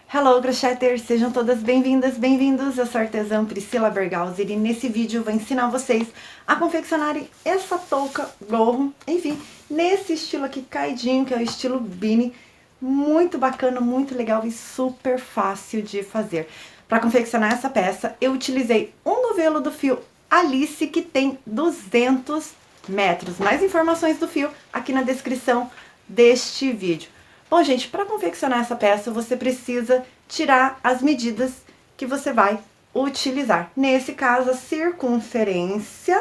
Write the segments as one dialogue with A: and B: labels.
A: Hello, crocheter! Sejam todas bem-vindas, bem-vindos! Eu sou a artesã Priscila Bergausser e nesse vídeo eu vou ensinar vocês a confeccionarem essa touca, gorro, enfim, nesse estilo aqui caidinho, que é o estilo beanie, muito bacana, muito legal e super fácil de fazer. Para confeccionar essa peça, eu utilizei um novelo do fio Alice, que tem 200 metros. Mais informações do fio aqui na descrição deste vídeo. Bom, gente, para confeccionar essa peça, você precisa tirar as medidas que você vai utilizar. Nesse caso, a circunferência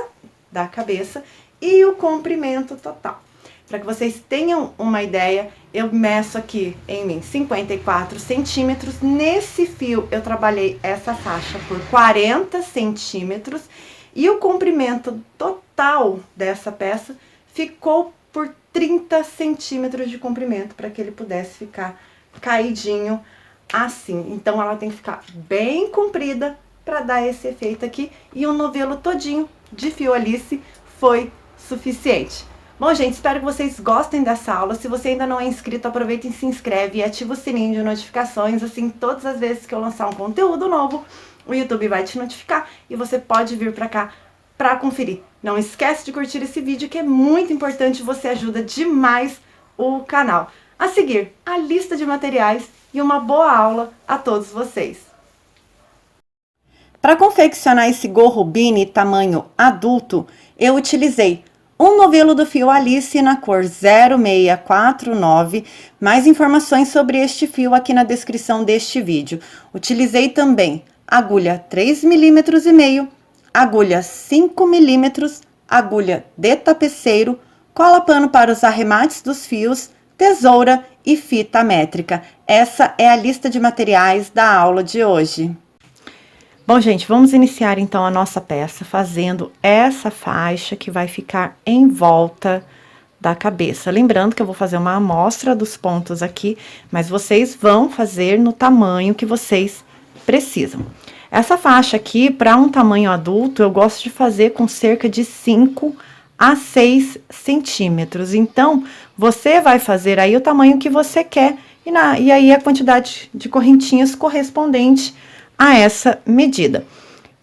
A: da cabeça e o comprimento total. Para que vocês tenham uma ideia, eu meço aqui em mim 54 centímetros. Nesse fio, eu trabalhei essa faixa por 40 centímetros e o comprimento total dessa peça ficou por 30 centímetros de comprimento, para que ele pudesse ficar caidinho assim. Então, ela tem que ficar bem comprida para dar esse efeito aqui. E um novelo todinho de fio Alice foi suficiente. Bom, gente, espero que vocês gostem dessa aula. Se você ainda não é inscrito, aproveita e se inscreve e ativa o sininho de notificações. Assim, todas as vezes que eu lançar um conteúdo novo, o YouTube vai te notificar e você pode vir para cá para conferir. Não esquece de curtir esse vídeo, que é muito importante, você ajuda demais o canal. A seguir, a lista de materiais e uma boa aula a todos vocês. Para confeccionar esse gorro beanie tamanho adulto, eu utilizei um novelo do fio Alice na cor 0649, mais informações sobre este fio aqui na descrição deste vídeo. Utilizei também agulha 3,5 mm, agulha 5 milímetros, agulha de tapeceiro, cola pano para os arremates dos fios, tesoura e fita métrica. Essa é a lista de materiais da aula de hoje. Bom, gente, vamos iniciar então a nossa peça fazendo essa faixa que vai ficar em volta da cabeça. Lembrando que eu vou fazer uma amostra dos pontos aqui, mas vocês vão fazer no tamanho que vocês precisam. Essa faixa aqui, para um tamanho adulto, eu gosto de fazer com cerca de 5 a 6 centímetros. Então, você vai fazer aí o tamanho que você quer e aí a quantidade de correntinhas correspondente a essa medida.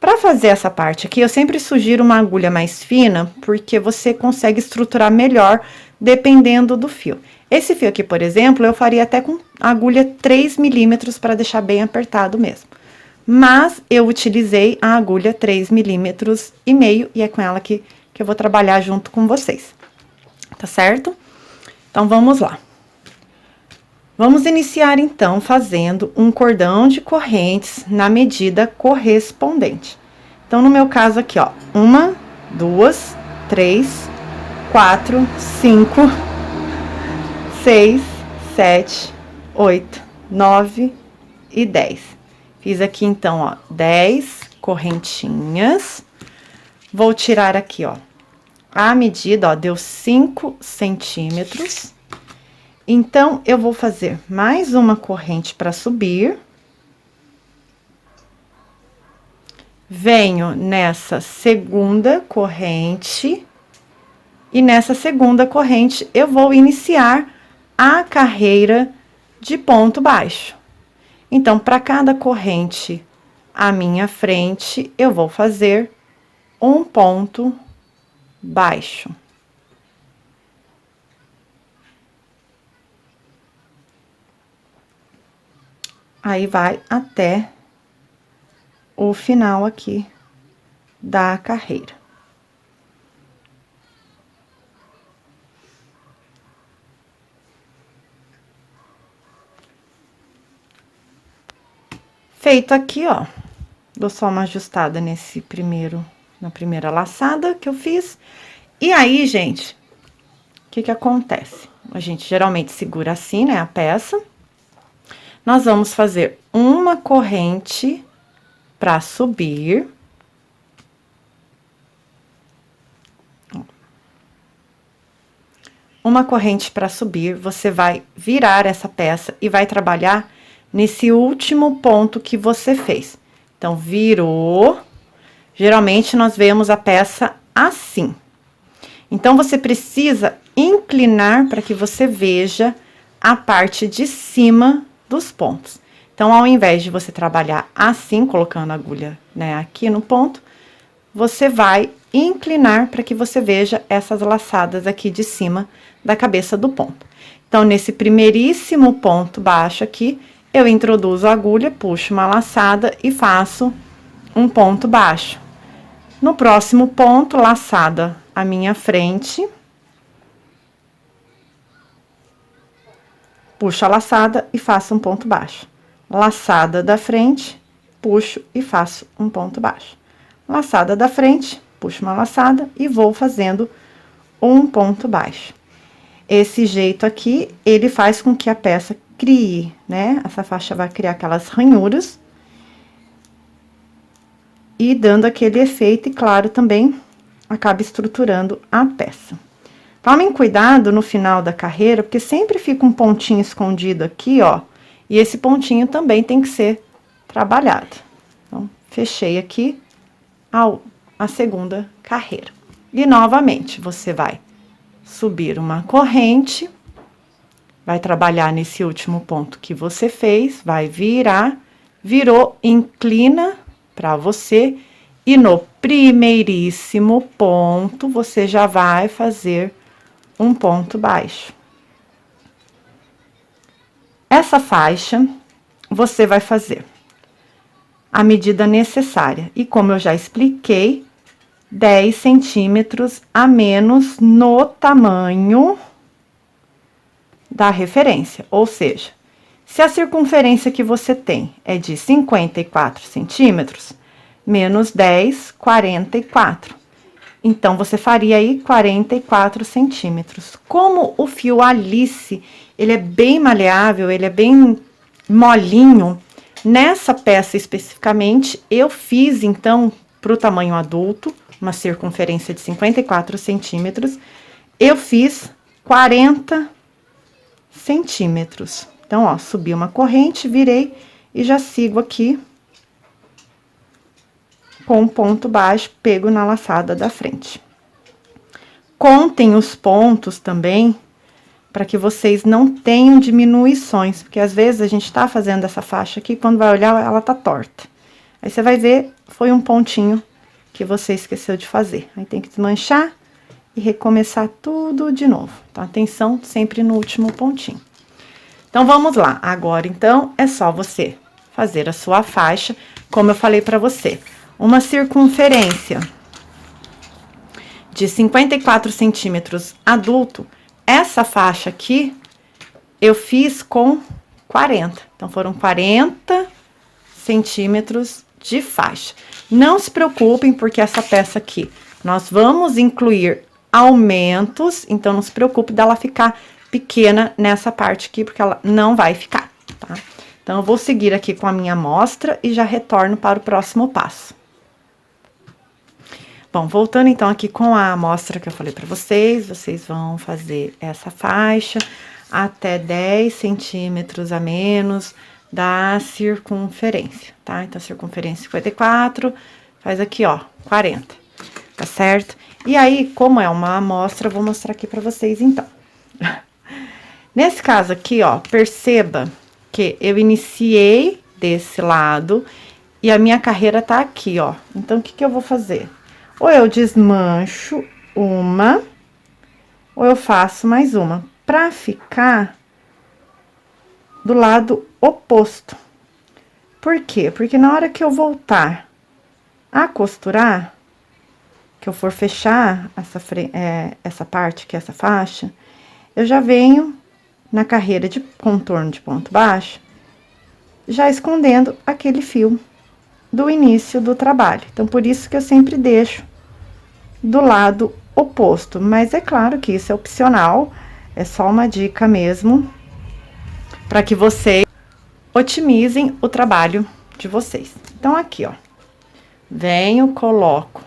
A: Para fazer essa parte aqui, eu sempre sugiro uma agulha mais fina, porque você consegue estruturar melhor dependendo do fio. Esse fio aqui, por exemplo, eu faria até com agulha 3 milímetros para deixar bem apertado mesmo. Mas eu utilizei a agulha 3,5 milímetros e é com ela que eu vou trabalhar junto com vocês, tá certo? Então, vamos lá. Vamos iniciar, então, fazendo um cordão de correntes na medida correspondente. Então, no meu caso aqui, ó, 1, 2, 3, 4, 5, 6, 7, 8, 9 e 10. Fiz aqui, então, ó, 10 correntinhas. Vou tirar aqui, ó, a medida, ó, deu 5 centímetros. Então, eu vou fazer mais uma corrente para subir. Venho nessa segunda corrente. E nessa segunda corrente, eu vou iniciar a carreira de ponto baixo. Então, para cada corrente à minha frente, eu vou fazer um ponto baixo. Aí, vai até o final aqui da carreira. Feito aqui, ó, dou só uma ajustada na primeira laçada que eu fiz. E aí, gente, o que acontece? A gente geralmente segura assim, né, a peça. Nós vamos fazer uma corrente para subir. Uma corrente para subir, você vai virar essa peça e vai trabalhar nesse último ponto que você fez. Então, virou. Geralmente, nós vemos a peça assim. Então, você precisa inclinar para que você veja a parte de cima dos pontos. Então, ao invés de você trabalhar assim, colocando a agulha, né, aqui no ponto, você vai inclinar para que você veja essas laçadas aqui de cima da cabeça do ponto. Então, nesse primeiríssimo ponto baixo aqui, eu introduzo a agulha, puxo uma laçada e faço um ponto baixo. No próximo ponto, laçada à minha frente, puxo a laçada e faço um ponto baixo. Laçada da frente, puxo e faço um ponto baixo. Laçada da frente, puxo uma laçada e vou fazendo um ponto baixo. Esse jeito aqui, ele faz com que a peça crie, né? Essa faixa vai criar aquelas ranhuras. E dando aquele efeito, e claro, também acaba estruturando a peça. Tomem cuidado no final da carreira, porque sempre fica um pontinho escondido aqui, ó. E esse pontinho também tem que ser trabalhado. Então, fechei aqui a segunda carreira. E novamente, você vai subir uma corrente, vai trabalhar nesse último ponto que você fez, vai virar, virou, inclina para você, e no primeiríssimo ponto, você já vai fazer um ponto baixo. Essa faixa, você vai fazer a medida necessária. E como eu já expliquei, 10 centímetros a menos no tamanho da referência. Ou seja, se a circunferência que você tem é de 54 centímetros, menos 10, 44. Então, você faria aí 44 centímetros. Como o fio Alice, ele é bem maleável, ele é bem molinho, nessa peça especificamente, eu fiz, então, para o tamanho adulto, uma circunferência de 54 centímetros, eu fiz 40 centímetros. Então, ó, subi uma corrente, virei e já sigo aqui com um ponto baixo, pego na laçada da frente. Contem os pontos também, para que vocês não tenham diminuições, porque às vezes a gente tá fazendo essa faixa aqui, quando vai olhar, ela tá torta. Aí você vai ver, foi um pontinho que você esqueceu de fazer. Aí tem que desmanchar e recomeçar tudo de novo, tá? Atenção sempre no último pontinho. Então, vamos lá. Agora, então, é só você fazer a sua faixa, como eu falei pra você. Uma circunferência de 54 centímetros adulto, essa faixa aqui, eu fiz com 40. Então, foram 40 centímetros de faixa. Não se preocupem, porque essa peça aqui, nós vamos incluir aumentos, então não se preocupe dela ficar pequena nessa parte aqui, porque ela não vai ficar, tá? Então, eu vou seguir aqui com a minha amostra e já retorno para o próximo passo. Bom, voltando então aqui com a amostra que eu falei pra vocês, vocês vão fazer essa faixa até 10 centímetros a menos da circunferência, tá? Então, circunferência 54, faz aqui, ó, 40, tá certo? E aí, como é uma amostra, eu vou mostrar aqui pra vocês, então. Nesse caso aqui, ó, perceba que eu iniciei desse lado e a minha carreira tá aqui, ó. Então, o que que eu vou fazer? Ou eu desmancho uma, ou eu faço mais uma, pra ficar do lado oposto. Por quê? Porque na hora que eu voltar a costurar, que eu for fechar essa parte, que é essa faixa, eu já venho na carreira de contorno de ponto baixo, já escondendo aquele fio do início do trabalho. Então, por isso que eu sempre deixo do lado oposto, mas é claro que isso é opcional, é só uma dica mesmo, para que vocês otimizem o trabalho de vocês. Então, aqui, ó, venho, coloco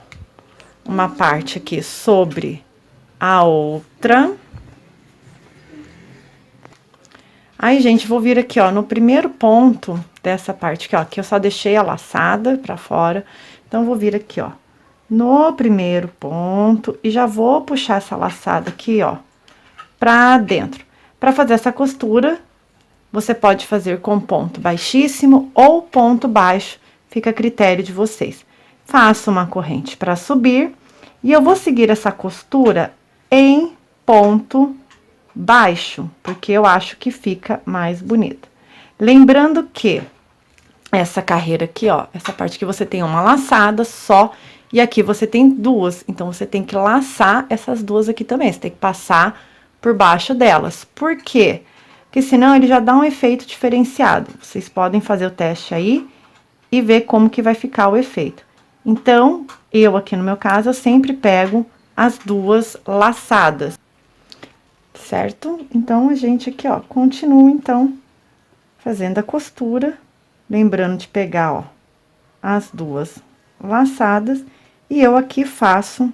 A: uma parte aqui sobre a outra. Aí, gente, vou vir aqui, ó, no primeiro ponto dessa parte aqui, ó, que eu só deixei a laçada pra fora. Então, vou vir aqui, ó, no primeiro ponto e já vou puxar essa laçada aqui, ó, pra dentro. Pra fazer essa costura você pode fazer com ponto baixíssimo ou ponto baixo, fica a critério de vocês. Faço uma corrente para subir e eu vou seguir essa costura em ponto baixo, porque eu acho que fica mais bonita. Lembrando que essa carreira aqui, ó, essa parte que você tem uma laçada só, e aqui você tem duas, então você tem que laçar essas duas aqui também, você tem que passar por baixo delas. Por quê? Porque senão ele já dá um efeito diferenciado. Vocês podem fazer o teste aí e ver como que vai ficar o efeito. Então, eu aqui no meu caso, eu sempre pego as duas laçadas, certo? Então, a gente aqui, ó, continua, então, fazendo a costura, lembrando de pegar, ó, as duas laçadas, e eu aqui faço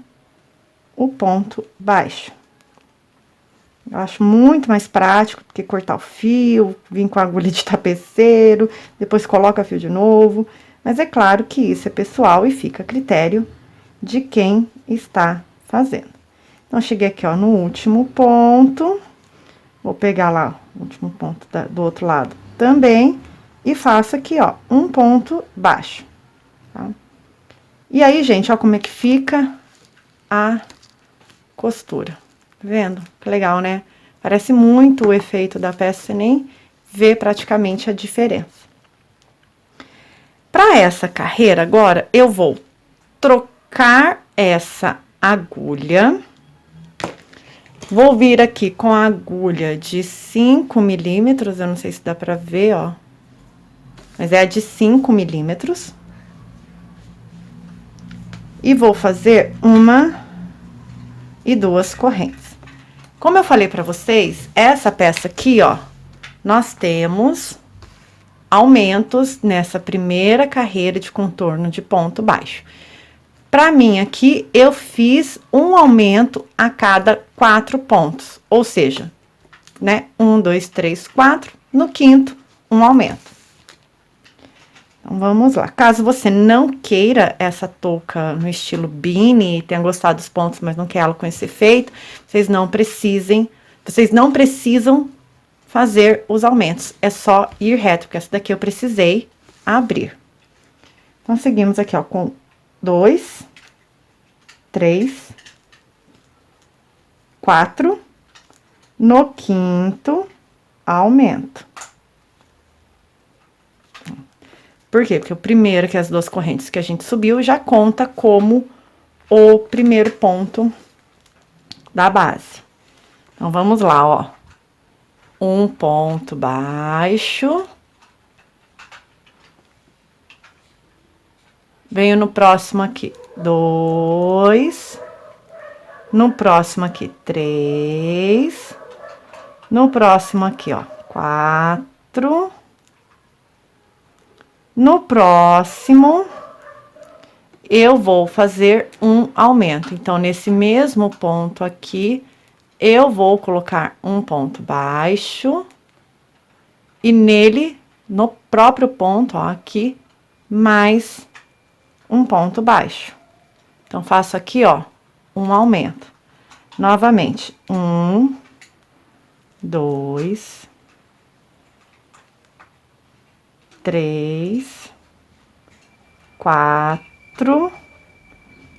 A: o ponto baixo. Eu acho muito mais prático do que cortar o fio, vir com a agulha de tapeceiro, depois coloca fio de novo. Mas é claro que isso é pessoal e fica a critério de quem está fazendo. Então, cheguei aqui, ó, no último ponto. Vou pegar lá o último ponto do outro lado também. E faço aqui, ó, um ponto baixo, tá? E aí, gente, ó como é que fica a costura. Tá vendo? Que legal, né? Parece muito o efeito da peça, você nem vê praticamente a diferença. Para essa carreira, agora, eu vou trocar essa agulha. Vou vir aqui com a agulha de 5 milímetros, eu não sei se dá pra ver, ó. Mas é a de 5 milímetros. E vou fazer uma e duas correntes. Como eu falei pra vocês, essa peça aqui, ó, nós temos aumentos nessa primeira carreira de contorno de ponto baixo. Pra mim, aqui, eu fiz um aumento a cada 4 pontos, ou seja, né, 1, 2, 3, 4, no quinto, um aumento. Então, vamos lá. Caso você não queira essa touca no estilo beanie, e tenha gostado dos pontos, mas não quer ela com esse efeito, vocês não precisam fazer os aumentos. É só ir reto, porque essa daqui eu precisei abrir. Então, seguimos aqui, ó, com 2, 3, 4, no quinto, aumento. Por quê? Porque o primeiro, que é as duas correntes que a gente subiu, já conta como o primeiro ponto da base. Então, vamos lá, ó. Um ponto baixo. Venho no próximo aqui, 2. No próximo aqui, 3. No próximo aqui, ó, 4. No próximo, eu vou fazer um aumento. Então, nesse mesmo ponto aqui, eu vou colocar um ponto baixo. E nele, no próprio ponto, ó, aqui, mais um ponto baixo. Então, faço aqui, ó, um aumento. Novamente, 1, 2, 3, 4.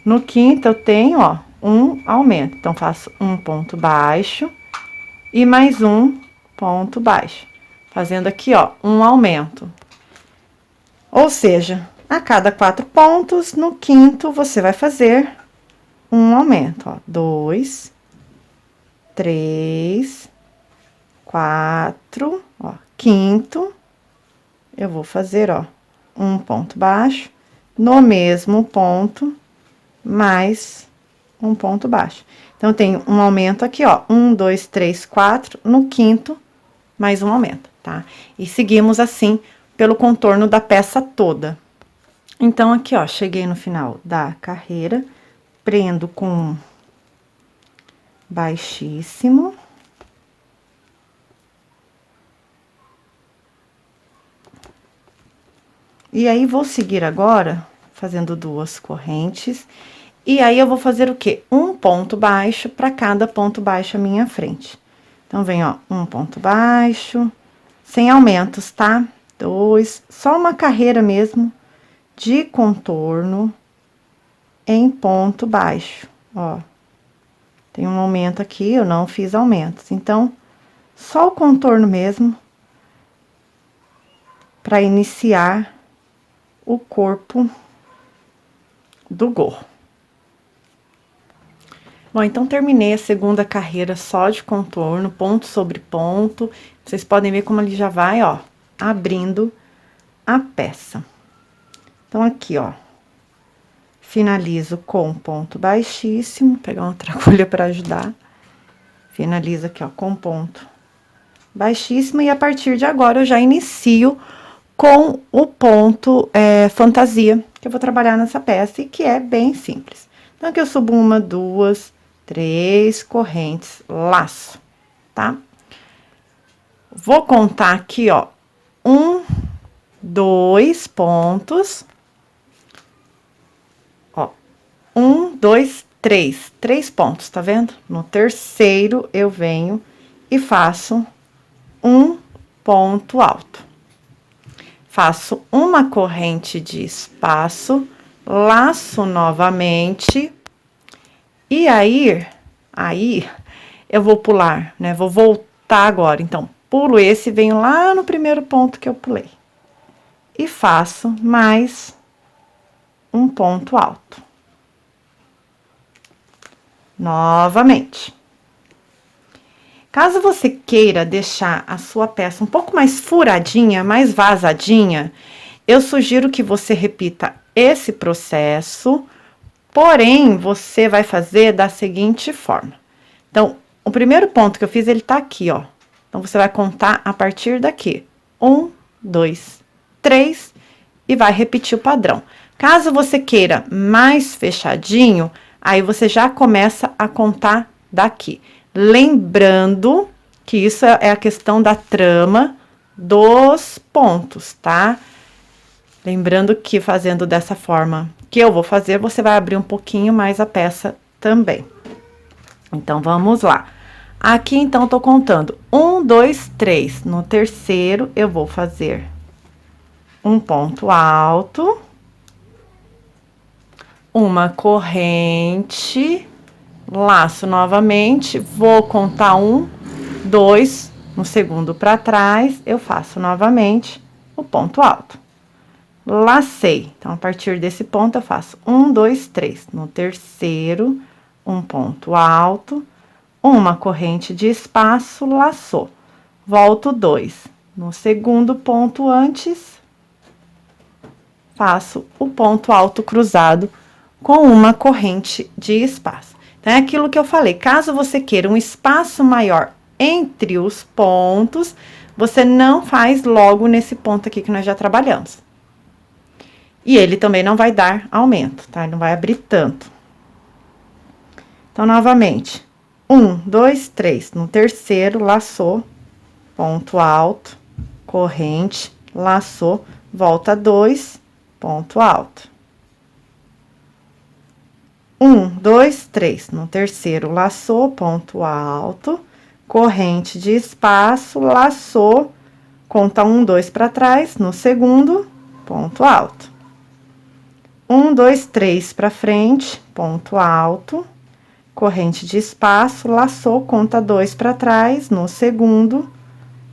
A: No quinto, eu tenho, ó, um aumento. Então, faço um ponto baixo e mais um ponto baixo. Fazendo aqui, ó, um aumento. Ou seja, a cada 4 pontos, no quinto, você vai fazer um aumento, ó. 2, 3, 4, ó. Quinto, eu vou fazer, ó, um ponto baixo, no mesmo ponto, mais um ponto baixo. Então, eu tenho um aumento aqui, ó, 1, 2, 3, 4, no quinto, mais um aumento, tá? E seguimos assim pelo contorno da peça toda. Então, aqui, ó, cheguei no final da carreira, prendo com baixíssimo. E aí, vou seguir agora, fazendo duas correntes, e aí, eu vou fazer o quê? Um ponto baixo para cada ponto baixo à minha frente. Então, vem, ó, um ponto baixo, sem aumentos, tá? 2, só uma carreira mesmo de contorno em ponto baixo, ó. Tem um aumento aqui, eu não fiz aumentos, então, só o contorno mesmo para iniciar o corpo do gorro. Bom, então terminei a segunda carreira só de contorno, ponto sobre ponto. Vocês podem ver como ele já vai, ó, abrindo a peça. Então, aqui, ó, finalizo com ponto baixíssimo, vou pegar outra agulha para ajudar. Finalizo aqui, ó, com ponto baixíssimo, e a partir de agora eu já inicio com o ponto fantasia, que eu vou trabalhar nessa peça e que é bem simples. Então, aqui eu subo 1, 2, 3 correntes, laço, tá? Vou contar aqui, ó, 1, 2 pontos. Ó, 1, 2, 3, 3 pontos, tá vendo? No terceiro, eu venho e faço um ponto alto. Faço uma corrente de espaço, laço novamente, e aí eu vou pular, né? Vou voltar agora. Então, pulo esse, venho lá no primeiro ponto que eu pulei. E faço mais um ponto alto. Novamente. Caso você queira deixar a sua peça um pouco mais furadinha, mais vazadinha, eu sugiro que você repita esse processo, porém, você vai fazer da seguinte forma. Então, o primeiro ponto que eu fiz, ele tá aqui, ó. Então, você vai contar a partir daqui. 1, 2, 3, e vai repetir o padrão. Caso você queira mais fechadinho, aí você já começa a contar daqui. Lembrando que isso é a questão da trama dos pontos, tá? Lembrando que fazendo dessa forma que eu vou fazer, você vai abrir um pouquinho mais a peça também. Então, vamos lá. Aqui, então, tô contando 1, 2, 3. No terceiro, eu vou fazer um ponto alto, uma corrente, laço novamente, vou contar 1, 2, no segundo para trás, eu faço novamente o ponto alto. Lacei, então, a partir desse ponto, eu faço 1, 2, 3. No terceiro, um ponto alto, uma corrente de espaço, laçou. Volto 2. No segundo ponto antes, faço o ponto alto cruzado com uma corrente de espaço. Então, é aquilo que eu falei, caso você queira um espaço maior entre os pontos, você não faz logo nesse ponto aqui que nós já trabalhamos. E ele também não vai dar aumento, tá? Ele não vai abrir tanto. Então, novamente, 1, 2, 3. No terceiro, laçou, ponto alto, corrente, laçou, volta 2, ponto alto. 1, 2, 3. No terceiro, laçou, ponto alto, corrente de espaço, laçou, conta 1, 2 para trás. No segundo, ponto alto. 1, 2, 3 para frente, ponto alto, corrente de espaço, laçou, conta 2 para trás, no segundo,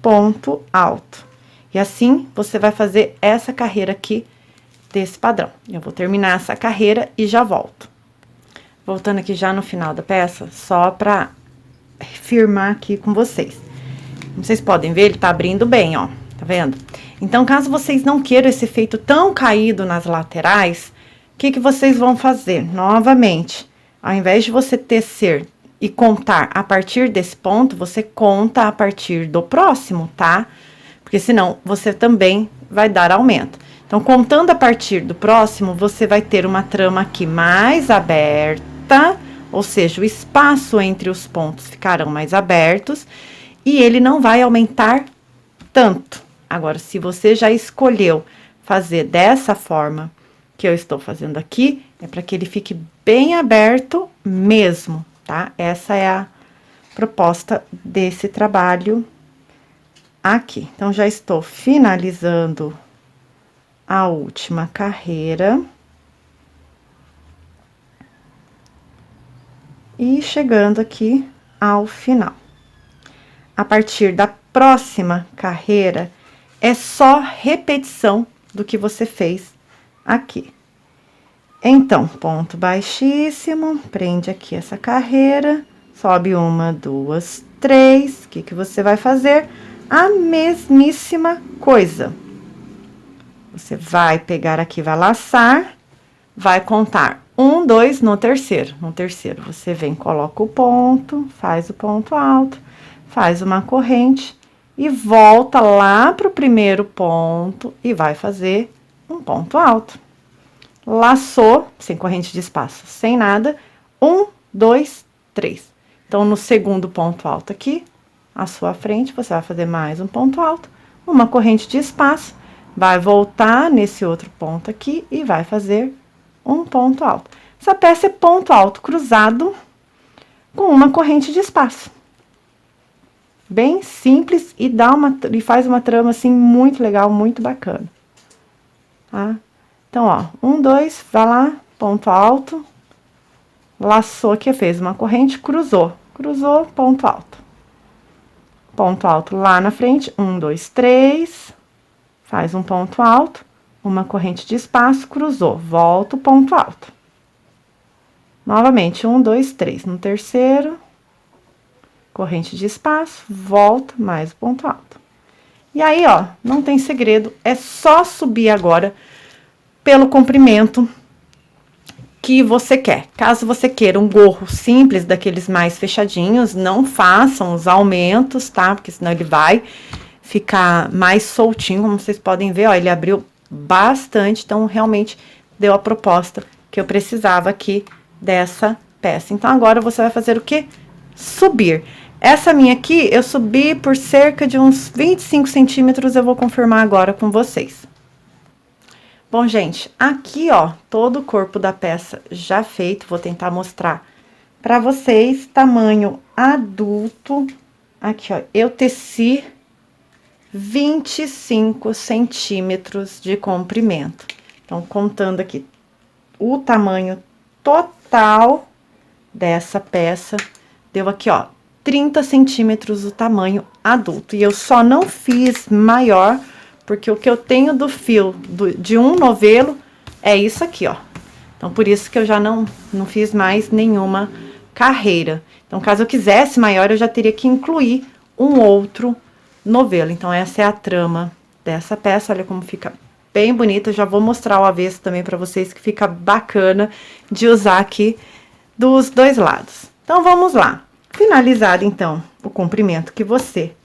A: ponto alto. E assim, você vai fazer essa carreira aqui desse padrão. Eu vou terminar essa carreira e já volto. Voltando aqui já no final da peça, só pra firmar aqui com vocês. Como vocês podem ver, ele tá abrindo bem, ó, tá vendo? Então, caso vocês não queiram esse efeito tão caído nas laterais, o que que vocês vão fazer? Novamente, ao invés de você tecer e contar a partir desse ponto, você conta a partir do próximo, tá? Porque senão você também vai dar aumento. Então, contando a partir do próximo, você vai ter uma trama aqui mais aberta, ou seja, o espaço entre os pontos ficarão mais abertos e ele não vai aumentar tanto. Agora, se você já escolheu fazer dessa forma que eu estou fazendo aqui, é para que ele fique bem aberto mesmo, tá? Essa é a proposta desse trabalho aqui. Então, já estou finalizando a última carreira. E chegando aqui ao final. A partir da próxima carreira, é só repetição do que você fez aqui. Então, ponto baixíssimo, prende aqui essa carreira, sobe 1, 2, 3. O que você vai fazer? A mesmíssima coisa. Você vai pegar aqui, vai laçar, vai contar 1, 2 no terceiro. No terceiro, você vem, coloca o ponto, faz o ponto alto, faz uma corrente e volta lá pro primeiro ponto e vai fazer um ponto alto. Laçou, sem corrente de espaço, sem nada, 1, 2, 3. Então, no segundo ponto alto aqui, à sua frente, você vai fazer mais um ponto alto, uma corrente de espaço, vai voltar nesse outro ponto aqui e vai fazer um ponto alto. Essa peça é ponto alto cruzado com uma corrente de espaço. Bem simples e faz uma trama assim muito legal, muito bacana. Tá? Então, ó, 1, 2, vai lá, ponto alto, laçou aqui, fez uma corrente, cruzou, ponto alto. Ponto alto lá na frente, 1, 2, 3, faz um ponto alto, uma corrente de espaço, cruzou, volta o ponto alto. Novamente, 1, 2, 3, no terceiro, corrente de espaço, volta, mais ponto alto. E aí, ó, não tem segredo, é só subir agora pelo comprimento que você quer. Caso você queira um gorro simples, daqueles mais fechadinhos, não façam os aumentos, tá? Porque senão ele vai ficar mais soltinho, como vocês podem ver, ó, ele abriu bastante, então realmente deu a proposta que eu precisava aqui dessa peça. Então, agora você vai fazer o quê? Subir. Essa minha aqui, eu subi por cerca de uns 25 centímetros, eu vou confirmar agora com vocês. Bom, gente, aqui, ó, todo o corpo da peça já feito, vou tentar mostrar pra vocês, tamanho adulto. Aqui, ó, eu teci 25 centímetros de comprimento. Então, contando aqui o tamanho total dessa peça, deu aqui, ó, 30 centímetros o tamanho adulto. E eu só não fiz maior, porque o que eu tenho do fio de um novelo é isso aqui, ó. Então, por isso que eu já não fiz mais nenhuma carreira. Então, caso eu quisesse maior, eu já teria que incluir um outro novelo. Então, essa é a trama dessa peça. Olha como fica bem bonita. Eu já vou mostrar o avesso também pra vocês, que fica bacana de usar aqui dos dois lados. Então, vamos lá. Finalizado, então, o comprimento que você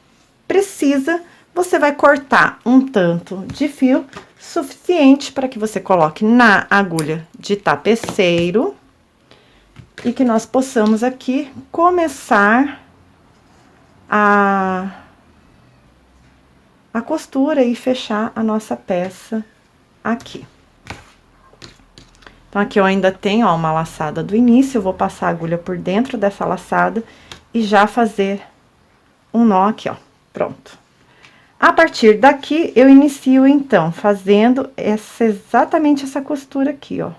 A: precisa, você vai cortar um tanto de fio suficiente para que você coloque na agulha de tapeceiro e que nós possamos aqui começar a costura e fechar a nossa peça aqui. Então, aqui eu ainda tenho, ó, uma laçada do início, eu vou passar a agulha por dentro dessa laçada e já fazer um nó aqui, ó, pronto. A partir daqui, eu inicio, então, fazendo exatamente essa costura aqui, ó.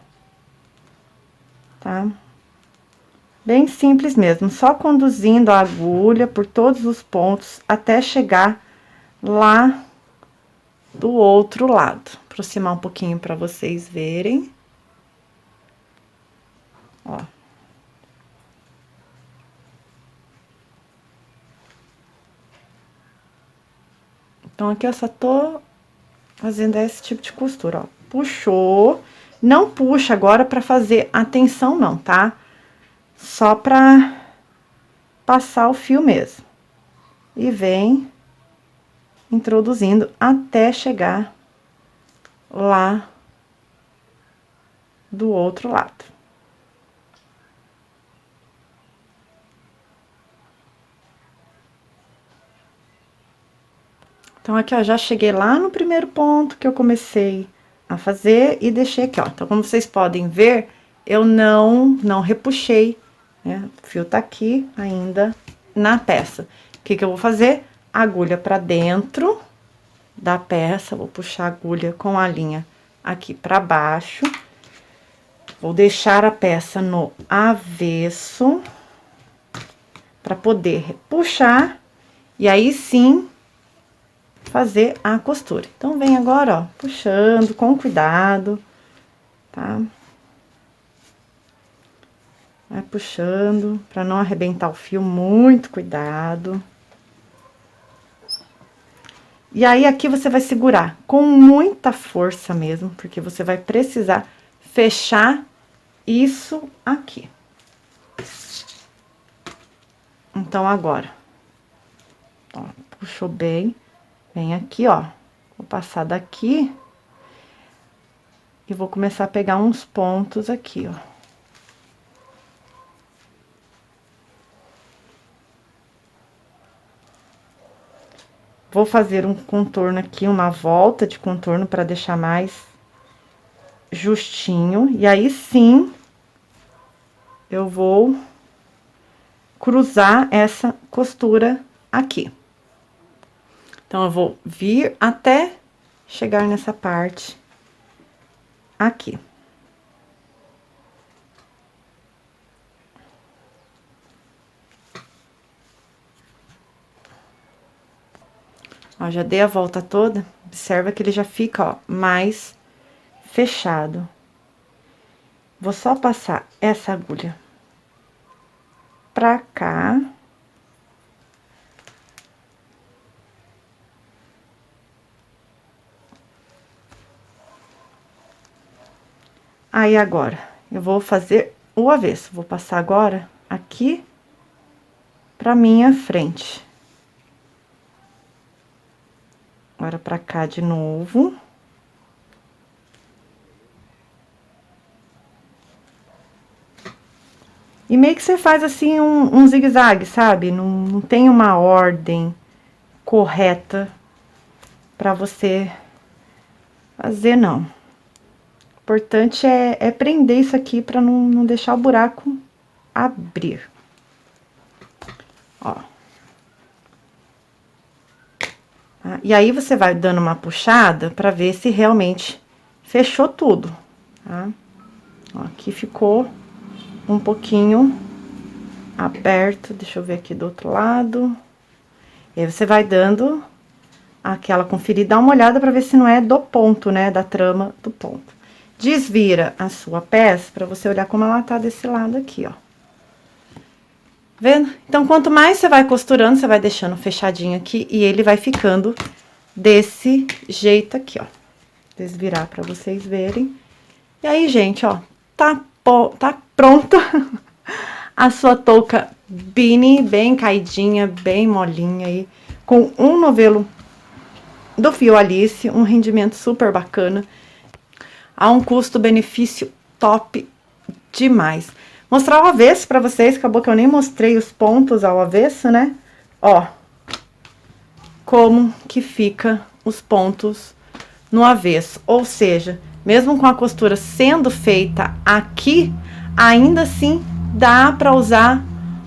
A: Tá? Bem simples mesmo, só conduzindo a agulha por todos os pontos até chegar lá do outro lado. Aproximar um pouquinho para vocês verem. Ó. Então, aqui eu só tô fazendo esse tipo de costura, ó. Puxou, não puxa agora pra fazer a tensão não, tá? Só pra passar o fio mesmo. E vem introduzindo até chegar lá do outro lado. Então, aqui, ó, já cheguei lá no primeiro ponto que eu comecei a fazer e deixei aqui, ó. Então, como vocês podem ver, eu não repuxei, né? O fio tá aqui ainda na peça. O que que eu vou fazer? a agulha pra dentro da peça, vou puxar a agulha com a linha aqui pra baixo. Vou deixar a peça no avesso para poder puxar e aí sim fazer a costura. Então, vem agora, ó, puxando com cuidado, tá? Vai puxando para não arrebentar o fio, muito cuidado. E aí, aqui você vai segurar com muita força mesmo, porque você vai precisar fechar isso aqui. Então, agora, ó, puxou bem, vem aqui, ó, vou passar daqui e vou começar a pegar uns pontos aqui, ó. Vou fazer um contorno aqui, uma volta de contorno para deixar mais justinho. E aí, sim, eu vou cruzar essa costura aqui. Então, eu vou vir até chegar nessa parte aqui. Ó, já dei a volta toda, observa que ele já fica, ó, mais fechado. Vou só passar essa agulha pra cá. Aí, agora, eu vou fazer o avesso. Vou passar agora aqui pra minha frente. Agora, pra cá de novo. E meio que você faz, assim, um zigue-zague, sabe? Não tem uma ordem correta pra você fazer, não. O importante é prender isso aqui pra não deixar o buraco abrir. Ó. E aí, você vai dando uma puxada pra ver se realmente fechou tudo, tá? Ó, aqui ficou um pouquinho aberto, deixa eu ver aqui do outro lado. E aí, você vai dando aquela conferida, dá uma olhada pra ver se não é do ponto, né, da trama do ponto. Desvira a sua peça pra você olhar como ela tá desse lado aqui, ó. Vendo? Então, quanto mais você vai costurando, você vai deixando fechadinho aqui e ele vai ficando desse jeito aqui, ó. Desvirar pra vocês verem. E aí, gente, ó, tá pronta a sua touca beanie, bem caidinha, bem molinha aí, com um novelo do Fio Alice, um rendimento super bacana, a um custo-benefício top demais. Mostrar o avesso pra vocês, acabou que eu nem mostrei os pontos ao avesso, né? Ó, como que fica os pontos no avesso. Ou seja, mesmo com a costura sendo feita aqui, ainda assim dá pra usar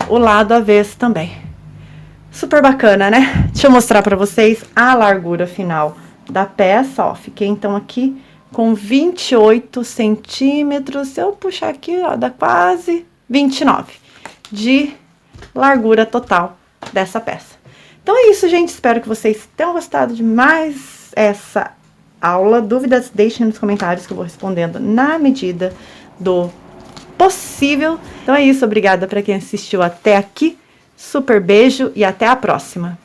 A: o lado avesso também. Super bacana, né? Deixa eu mostrar pra vocês a largura final da peça, ó. Fiquei, então, aqui com 28 centímetros. Se eu puxar aqui, ó, dá quase 29 de largura total dessa peça. Então, é isso, gente. Espero que vocês tenham gostado de mais essa aula. Dúvidas, deixem nos comentários que eu vou respondendo na medida do possível. Então, é isso. Obrigada para quem assistiu até aqui. Super beijo e até a próxima.